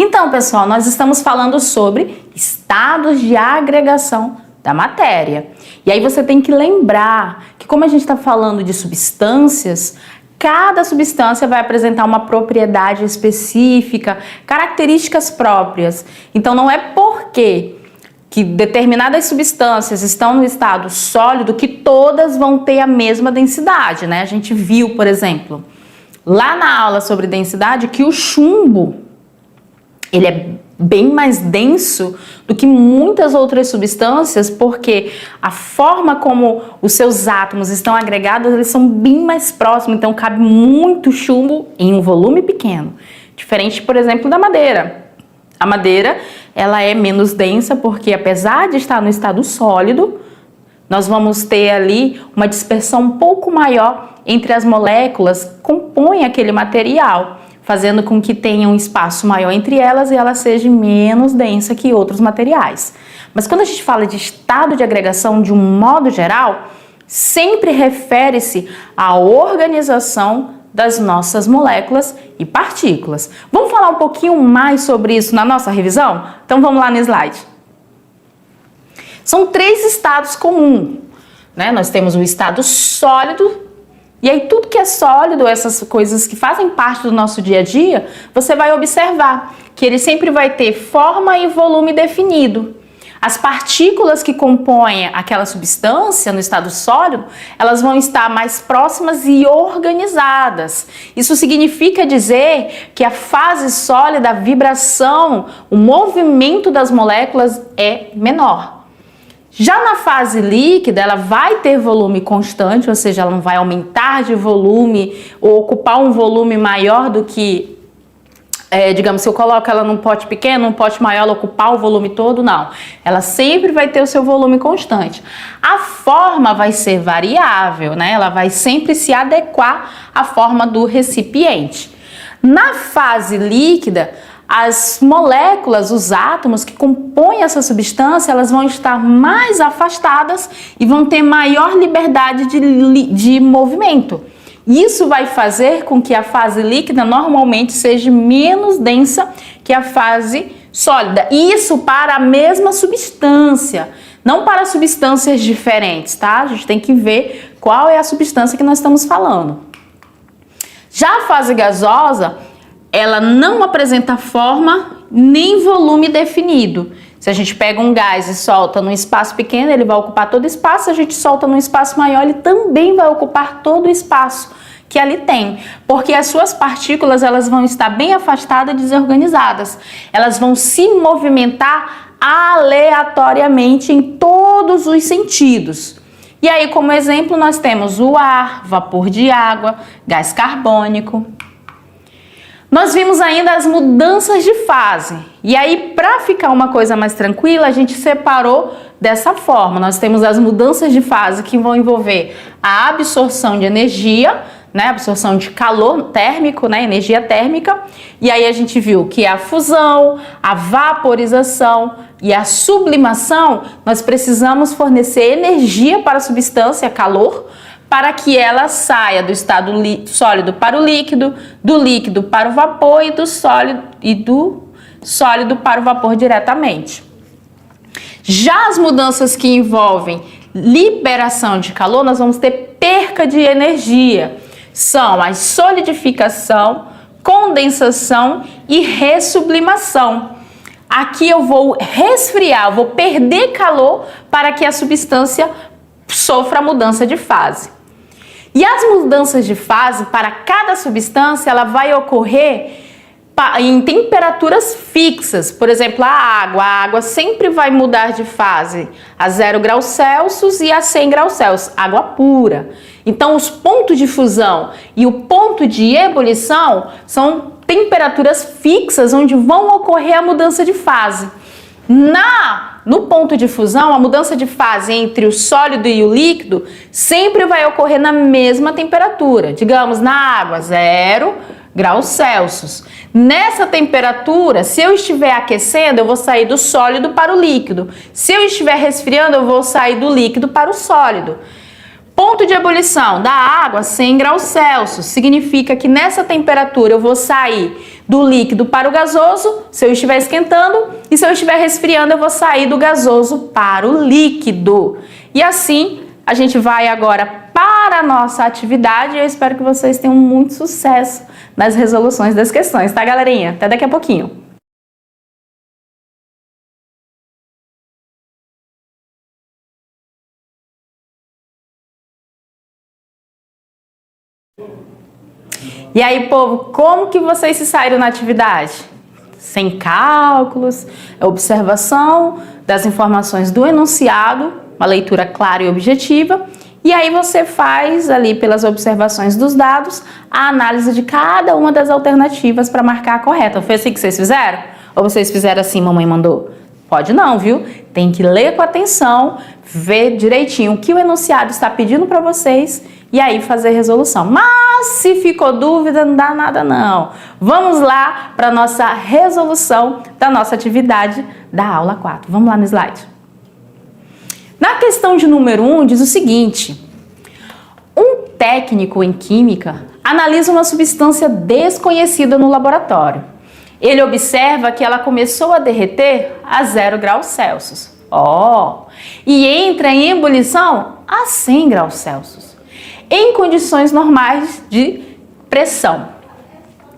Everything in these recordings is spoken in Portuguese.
Então, pessoal, nós estamos falando sobre estados de agregação da matéria. E aí você tem que lembrar que, como a gente está falando de substâncias, cada substância vai apresentar uma propriedade específica, características próprias. Então, não é porque que determinadas substâncias estão no estado sólido que todas vão ter a mesma densidade, né? A gente viu, por exemplo, lá na aula sobre densidade, que o chumbo, ele é bem mais denso do que muitas outras substâncias, porque a forma como os seus átomos estão agregados, eles são bem mais próximos, então cabe muito chumbo em um volume pequeno. Diferente, por exemplo, da madeira. A madeira, ela é menos densa porque, apesar de estar no estado sólido, nós vamos ter ali uma dispersão um pouco maior entre as moléculas que compõem aquele material, fazendo com que tenha um espaço maior entre elas e ela seja menos densa que outros materiais. Mas quando a gente fala de estado de agregação de um modo geral, sempre refere-se à organização das nossas moléculas e partículas. Vamos falar um pouquinho mais sobre isso na nossa revisão? Então vamos lá no slide. São 3 estados comuns, né? Nós temos o estado sólido, e aí tudo que é sólido, essas coisas que fazem parte do nosso dia a dia, você vai observar que ele sempre vai ter forma e volume definido. As partículas que compõem aquela substância no estado sólido, elas vão estar mais próximas e organizadas. Isso significa dizer que a fase sólida, a vibração, o movimento das moléculas é menor. Já na fase líquida, ela vai ter volume constante, ou seja, ela não vai aumentar de volume ou ocupar um volume maior do que, digamos, se eu coloco ela num pote pequeno, num pote maior, ela ocupar o volume todo, não. Ela sempre vai ter o seu volume constante. A forma vai ser variável, né? Ela vai sempre se adequar à forma do recipiente. Na fase líquida, as moléculas, os átomos que compõem essa substância, elas vão estar mais afastadas e vão ter maior liberdade de movimento. Isso vai fazer com que a fase líquida normalmente seja menos densa que a fase sólida. Isso para a mesma substância, não para substâncias diferentes, tá? A gente tem que ver qual é a substância que nós estamos falando. Já a fase gasosa, ela não apresenta forma nem volume definido. Se a gente pega um gás e solta num espaço pequeno, ele vai ocupar todo o espaço. Se a gente solta num espaço maior, ele também vai ocupar todo o espaço que ali tem. Porque as suas partículas, elas vão estar bem afastadas e desorganizadas. Elas vão se movimentar aleatoriamente em todos os sentidos. E aí, como exemplo, nós temos o ar, vapor de água, gás carbônico. Nós vimos ainda as mudanças de fase. E aí, para ficar uma coisa mais tranquila, a gente separou dessa forma. Nós temos as mudanças de fase que vão envolver a absorção de energia, né, absorção de calor térmico, né, energia térmica. E aí a gente viu que a fusão, a vaporização e a sublimação, nós precisamos fornecer energia para a substância, calor, para que ela saia do estado sólido para o líquido, do líquido para o vapor e do sólido para o vapor diretamente. Já as mudanças que envolvem liberação de calor, nós vamos ter perca de energia. São a solidificação, condensação e ressublimação. Aqui eu vou resfriar, eu vou perder calor para que a substância sofra a mudança de fase. E as mudanças de fase para cada substância, ela vai ocorrer em temperaturas fixas. Por exemplo, a água sempre vai mudar de fase a 0 graus Celsius e a 100 graus Celsius, água pura. Então, os pontos de fusão e o ponto de ebulição são temperaturas fixas onde vão ocorrer a mudança de fase. No ponto de fusão, a mudança de fase entre o sólido e o líquido sempre vai ocorrer na mesma temperatura. Digamos, na água, 0 graus Celsius. Nessa temperatura, se eu estiver aquecendo, eu vou sair do sólido para o líquido. Se eu estiver resfriando, eu vou sair do líquido para o sólido. Ponto de ebulição da água, 100 graus Celsius. Significa que nessa temperatura eu vou sair do líquido para o gasoso, se eu estiver esquentando, e se eu estiver resfriando, eu vou sair do gasoso para o líquido. E assim, a gente vai agora para a nossa atividade e eu espero que vocês tenham muito sucesso nas resoluções das questões, tá, galerinha? Até daqui a pouquinho. E aí, povo, como que vocês se saíram na atividade? Sem cálculos, observação das informações do enunciado, uma leitura clara e objetiva, e aí você faz ali pelas observações dos dados a análise de cada uma das alternativas para marcar a correta. Foi assim que vocês fizeram? Ou vocês fizeram assim, mamãe mandou? Pode não, viu? Tem que ler com atenção, ver direitinho o que o enunciado está pedindo para vocês e aí fazer resolução. Mas se ficou dúvida, não dá nada não. Vamos lá para a nossa resolução da nossa atividade da aula 4. Vamos lá no slide. Na questão de número 1 diz o seguinte: um técnico em química analisa uma substância desconhecida no laboratório. Ele observa que ela começou a derreter a 0 graus Celsius. E entra em ebulição a 100 graus Celsius. Em condições normais de pressão.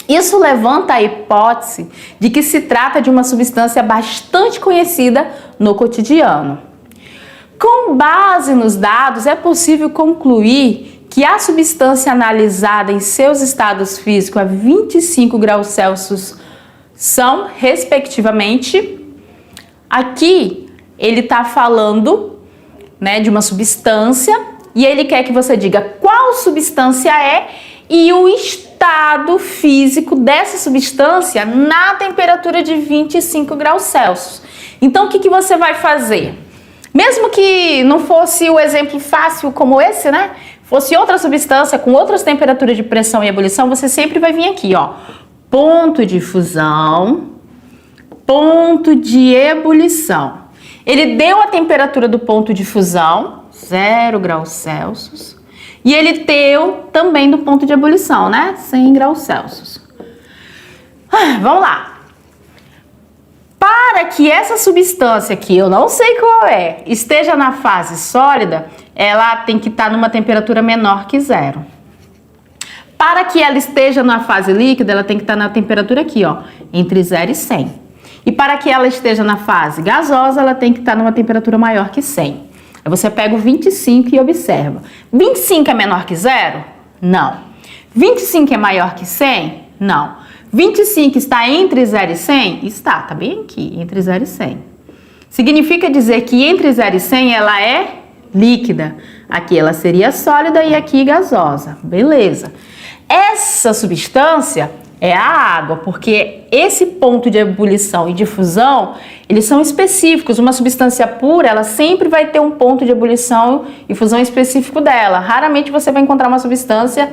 Isso levanta a hipótese de que se trata de uma substância bastante conhecida no cotidiano. Com base nos dados, é possível concluir que a substância analisada em seus estados físicos a 25 graus Celsius são, respectivamente, aqui ele está falando, né, de uma substância. E ele quer que você diga qual substância é e o estado físico dessa substância na temperatura de 25 graus Celsius. Então, o que você vai fazer? Mesmo que não fosse o exemplo fácil como esse, né? Fosse outra substância com outras temperaturas de pressão e ebulição, você sempre vai vir aqui, ó. Ponto de fusão, ponto de ebulição. Ele deu a temperatura do ponto de fusão, 0 graus Celsius, e ele deu também do ponto de ebulição, né? 100 graus Celsius. Vamos lá. Para que essa substância, que eu não sei qual é, esteja na fase sólida, ela tem que estar numa temperatura menor que 0. Para que ela esteja na fase líquida, ela tem que estar na temperatura aqui, ó, entre 0 e 100. E para que ela esteja na fase gasosa, ela tem que estar numa temperatura maior que 100. Aí você pega o 25 e observa. 25 é menor que 0? Não. 25 é maior que 100? Não. 25 está entre 0 e 100? Está bem aqui, entre 0 e 100. Significa dizer que entre 0 e 100 ela é líquida. Aqui ela seria sólida e aqui gasosa. Beleza. Essa substância é a água, porque esse ponto de ebulição e de fusão, eles são específicos. Uma substância pura, ela sempre vai ter um ponto de ebulição e fusão específico dela. Raramente você vai encontrar uma substância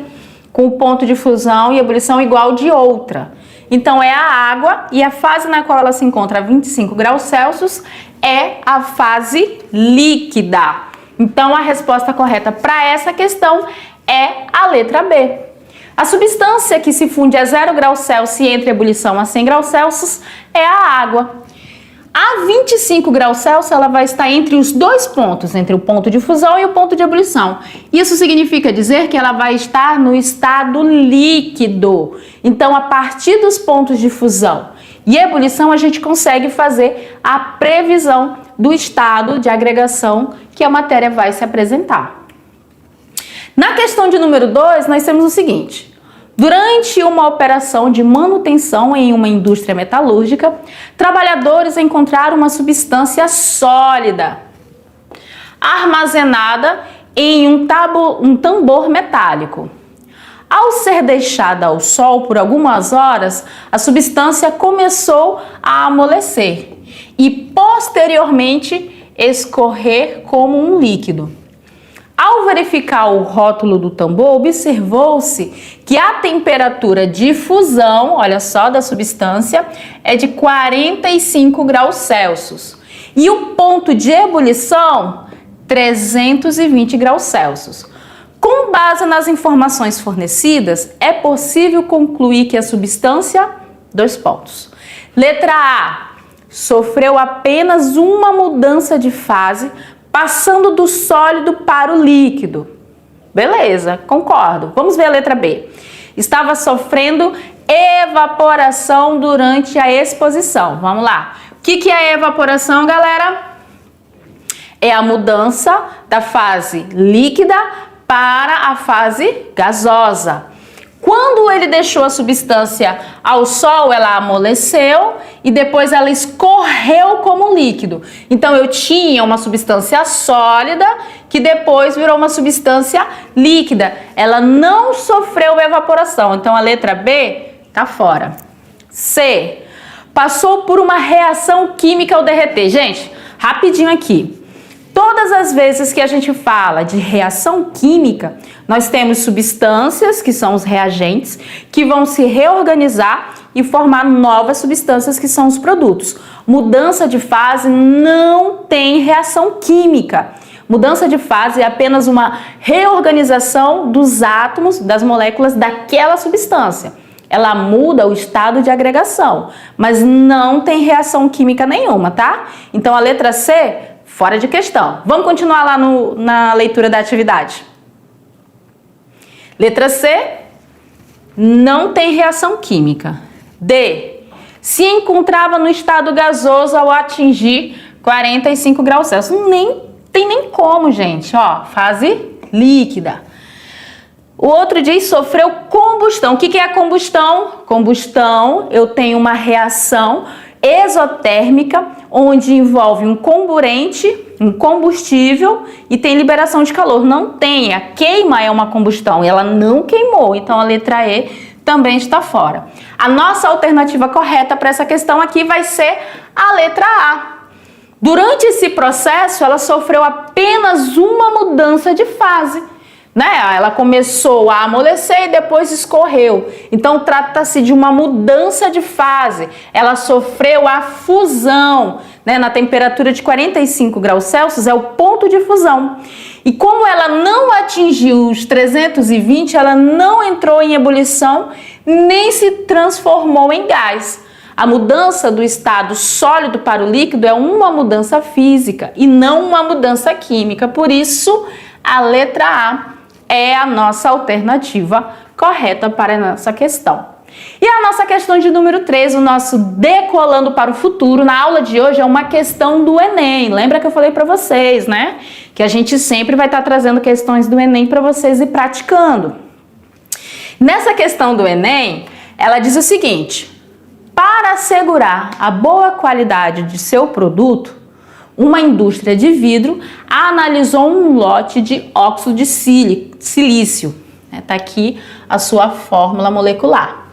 com o ponto de fusão e ebulição igual de outra. Então, é a água e a fase na qual ela se encontra a 25 graus Celsius é a fase líquida. Então, a resposta correta para essa questão é a letra B. A substância que se funde a 0 graus Celsius e entra em ebulição a 100 graus Celsius é a água. A 25 graus Celsius ela vai estar entre os dois pontos, entre o ponto de fusão e o ponto de ebulição. Isso significa dizer que ela vai estar no estado líquido. Então, a partir dos pontos de fusão e ebulição, a gente consegue fazer a previsão do estado de agregação que a matéria vai se apresentar. Na questão de número 2, nós temos o seguinte: durante uma operação de manutenção em uma indústria metalúrgica, trabalhadores encontraram uma substância sólida armazenada em um tambor metálico. Ao ser deixada ao sol por algumas horas, a substância começou a amolecer e posteriormente escorrer como um líquido. Ao verificar o rótulo do tambor, observou-se que a temperatura de fusão, olha só, da substância, é de 45 graus Celsius. E o ponto de ebulição, 320 graus Celsius. Com base nas informações fornecidas, é possível concluir que a substância Dois pontos. Letra A, sofreu apenas uma mudança de fase, passando do sólido para o líquido. Beleza, concordo. Vamos ver a letra B. Estava sofrendo evaporação durante a exposição. Vamos lá. O que é evaporação, galera? É a mudança da fase líquida para a fase gasosa. Quando ele deixou a substância ao sol, ela amoleceu e depois ela escorreu como líquido. Então eu tinha uma substância sólida que depois virou uma substância líquida. Ela não sofreu evaporação. Então a letra B tá fora. C, passou por uma reação química ao derreter. Gente, rapidinho aqui. Todas as vezes que a gente fala de reação química, nós temos substâncias, que são os reagentes, que vão se reorganizar e formar novas substâncias, que são os produtos. Mudança de fase não tem reação química. Mudança de fase é apenas uma reorganização dos átomos, das moléculas daquela substância. Ela muda o estado de agregação, mas não tem reação química nenhuma, tá? Então a letra C, fora de questão. Vamos continuar lá na leitura da atividade. Letra C, não tem reação química. D, se encontrava no estado gasoso ao atingir 45 graus Celsius. Nem tem nem como, gente. Ó, fase líquida. O outro diz sofreu combustão. O que é a combustão? Combustão, eu tenho uma reação exotérmica, onde envolve um comburente, um combustível e tem liberação de calor. Não tem, a queima é uma combustão e ela não queimou, então a letra E também está fora. A nossa alternativa correta para essa questão aqui vai ser a letra A. Durante esse processo, ela sofreu apenas uma mudança de fase. Ela começou a amolecer e depois escorreu. Então trata-se de uma mudança de fase. Ela sofreu a fusão, na temperatura de 45 graus Celsius é o ponto de fusão. E como ela não atingiu os 320, ela não entrou em ebulição nem se transformou em gás. A mudança do estado sólido para o líquido é uma mudança física e não uma mudança química. Por isso, a letra A é a nossa alternativa correta para a nossa questão. E a nossa questão de número 3, o nosso Decolando para o Futuro, na aula de hoje é uma questão do Enem. Lembra que eu falei para vocês, que a gente sempre vai estar trazendo questões do Enem para vocês ir praticando. Nessa questão do Enem, ela diz o seguinte: para assegurar a boa qualidade de seu produto, uma indústria de vidro analisou um lote de óxido de silício. Está aqui a sua fórmula molecular.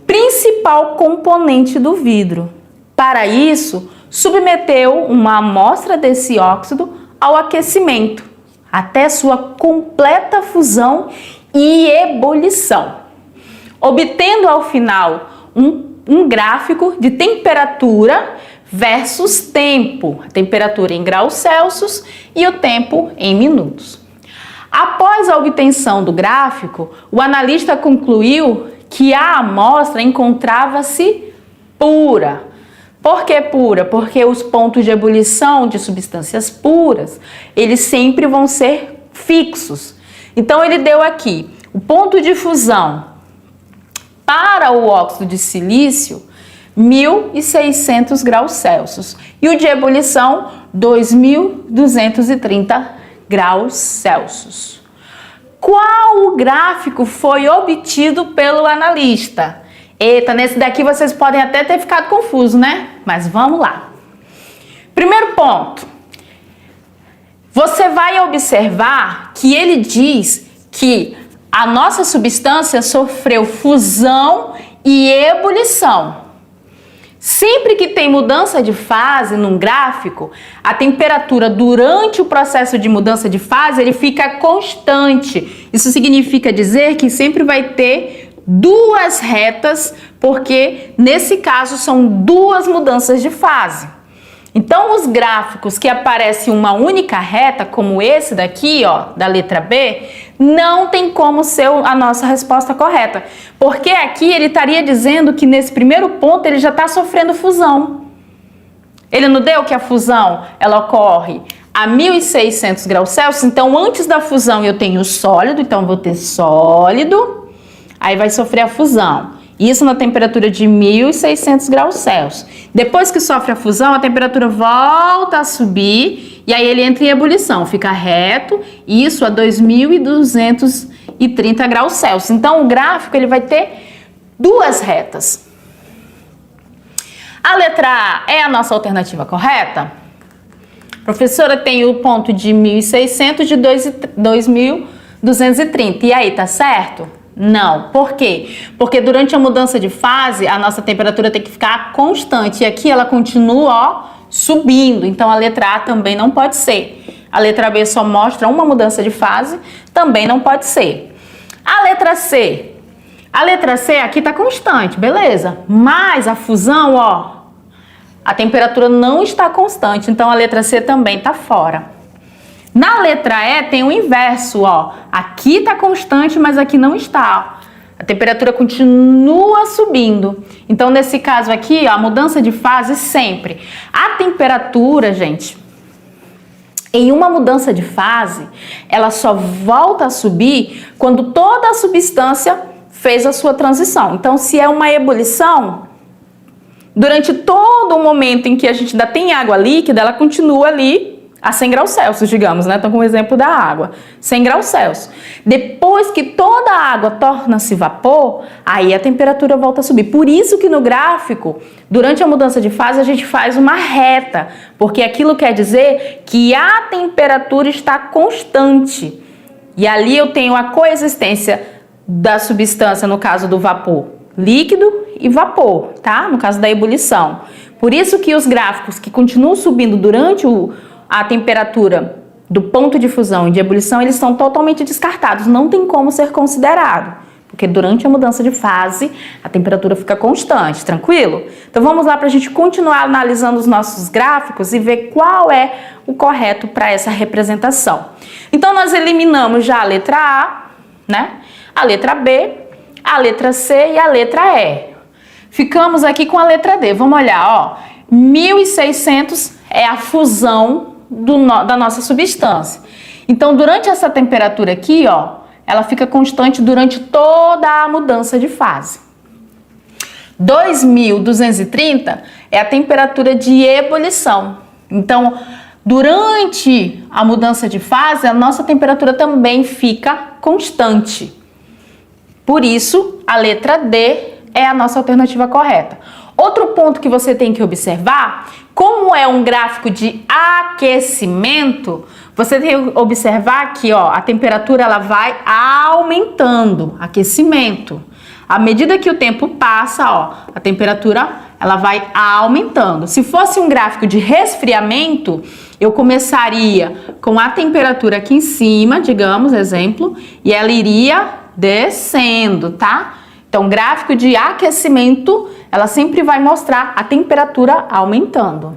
Principal componente do vidro. Para isso, submeteu uma amostra desse óxido ao aquecimento, até sua completa fusão e ebulição, obtendo ao final um gráfico de temperatura versus tempo, a temperatura em graus Celsius e o tempo em minutos. Após a obtenção do gráfico, o analista concluiu que a amostra encontrava-se pura. Por que pura? Porque os pontos de ebulição de substâncias puras, eles sempre vão ser fixos. Então ele deu aqui o ponto de fusão para o óxido de silício 1.600 graus Celsius e o de ebulição 2.230 graus Celsius. Qual o gráfico foi obtido pelo analista? Eita, nesse daqui vocês podem até ter ficado confusos, Mas vamos lá. Primeiro ponto. Você vai observar que ele diz que a nossa substância sofreu fusão e ebulição. Sempre que tem mudança de fase num gráfico, a temperatura durante o processo de mudança de fase ele fica constante. Isso significa dizer que sempre vai ter duas retas, porque nesse caso são duas mudanças de fase. Então, os gráficos que aparecem uma única reta, como esse daqui, ó, da letra B, não tem como ser a nossa resposta correta. Porque aqui ele estaria dizendo que nesse primeiro ponto ele já está sofrendo fusão. Ele não deu que a fusão ela ocorre a 1600 graus Celsius. Então, antes da fusão eu tenho sólido, então vou ter sólido, aí vai sofrer a fusão. Isso na temperatura de 1600 graus Celsius. Depois que sofre a fusão, a temperatura volta a subir e aí ele entra em ebulição, fica reto, isso a 2230 graus Celsius. Então, o gráfico ele vai ter duas retas. A letra A é a nossa alternativa correta? Professora, tem o ponto de 1600 de 2230. E aí, tá certo? Não. Por quê? Porque durante a mudança de fase, a nossa temperatura tem que ficar constante. E aqui ela continua, ó, subindo. Então, a letra A também não pode ser. A letra B só mostra uma mudança de fase, também não pode ser. A letra C. A letra C aqui tá constante, beleza. Mas a fusão, ó, a temperatura não está constante. Então, a letra C também tá fora. Na letra E tem o inverso, ó. Aqui tá constante, mas aqui não está. A temperatura continua subindo. Então, nesse caso aqui, ó, a mudança de fase sempre. A temperatura, gente, em uma mudança de fase, ela só volta a subir quando toda a substância fez a sua transição. Então, se é uma ebulição, durante todo o momento em que a gente ainda tem água líquida, ela continua ali a 100 graus Celsius, digamos, né? Então, com o exemplo da água, 100 graus Celsius. Depois que toda a água torna-se vapor, aí a temperatura volta a subir. Por isso que no gráfico, durante a mudança de fase, a gente faz uma reta, porque aquilo quer dizer que a temperatura está constante. E ali eu tenho a coexistência da substância, no caso do vapor, líquido e vapor, tá? No caso da ebulição. Por isso que os gráficos que continuam subindo durante a temperatura do ponto de fusão e de ebulição, eles são totalmente descartados, não tem como ser considerado, porque durante a mudança de fase, a temperatura fica constante, tranquilo? Então vamos lá para a gente continuar analisando os nossos gráficos e ver qual é o correto para essa representação. Então nós eliminamos já a letra A, né? A letra B, a letra C e a letra E. Ficamos aqui com a letra D, vamos olhar, ó, 1600 é a fusão da nossa substância. Então, durante essa temperatura aqui, ó, ela fica constante durante toda a mudança de fase. 2230 é a temperatura de ebulição. Então, durante a mudança de fase, a nossa temperatura também fica constante. Por isso, a letra D é a nossa alternativa correta. Outro ponto que você tem que observar, como é um gráfico de aquecimento, você tem que observar que, ó, a temperatura ela vai aumentando, aquecimento. À medida que o tempo passa, ó, a temperatura ela vai aumentando. Se fosse um gráfico de resfriamento, eu começaria com a temperatura aqui em cima, digamos, exemplo, e ela iria descendo, tá? Então, gráfico de aquecimento, ela sempre vai mostrar a temperatura aumentando.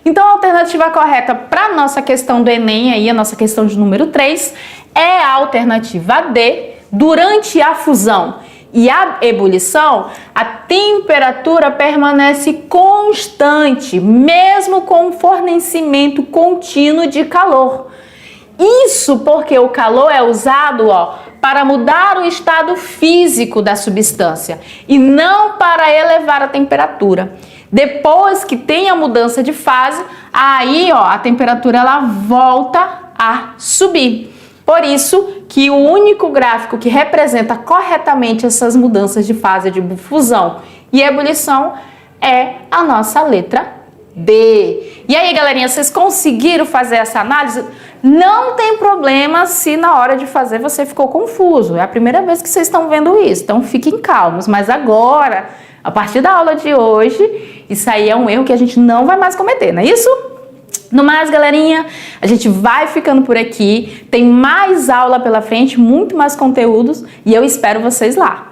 Então, a alternativa correta para a nossa questão do Enem, aí, a nossa questão de número 3, é a alternativa D. Durante a fusão e a ebulição, a temperatura permanece constante, mesmo com o fornecimento contínuo de calor. Isso porque o calor é usado, ó, para mudar o estado físico da substância e não para elevar a temperatura. Depois que tem a mudança de fase, aí, ó, a temperatura ela volta a subir. Por isso que o único gráfico que representa corretamente essas mudanças de fase de fusão e ebulição é a nossa letra D. E aí, galerinha, vocês conseguiram fazer essa análise? Não tem problema se na hora de fazer você ficou confuso. É a primeira vez que vocês estão vendo isso, então fiquem calmos. Mas agora, a partir da aula de hoje, isso aí é um erro que a gente não vai mais cometer, não é isso? No mais, galerinha, a gente vai ficando por aqui. Tem mais aula pela frente, muito mais conteúdos e eu espero vocês lá.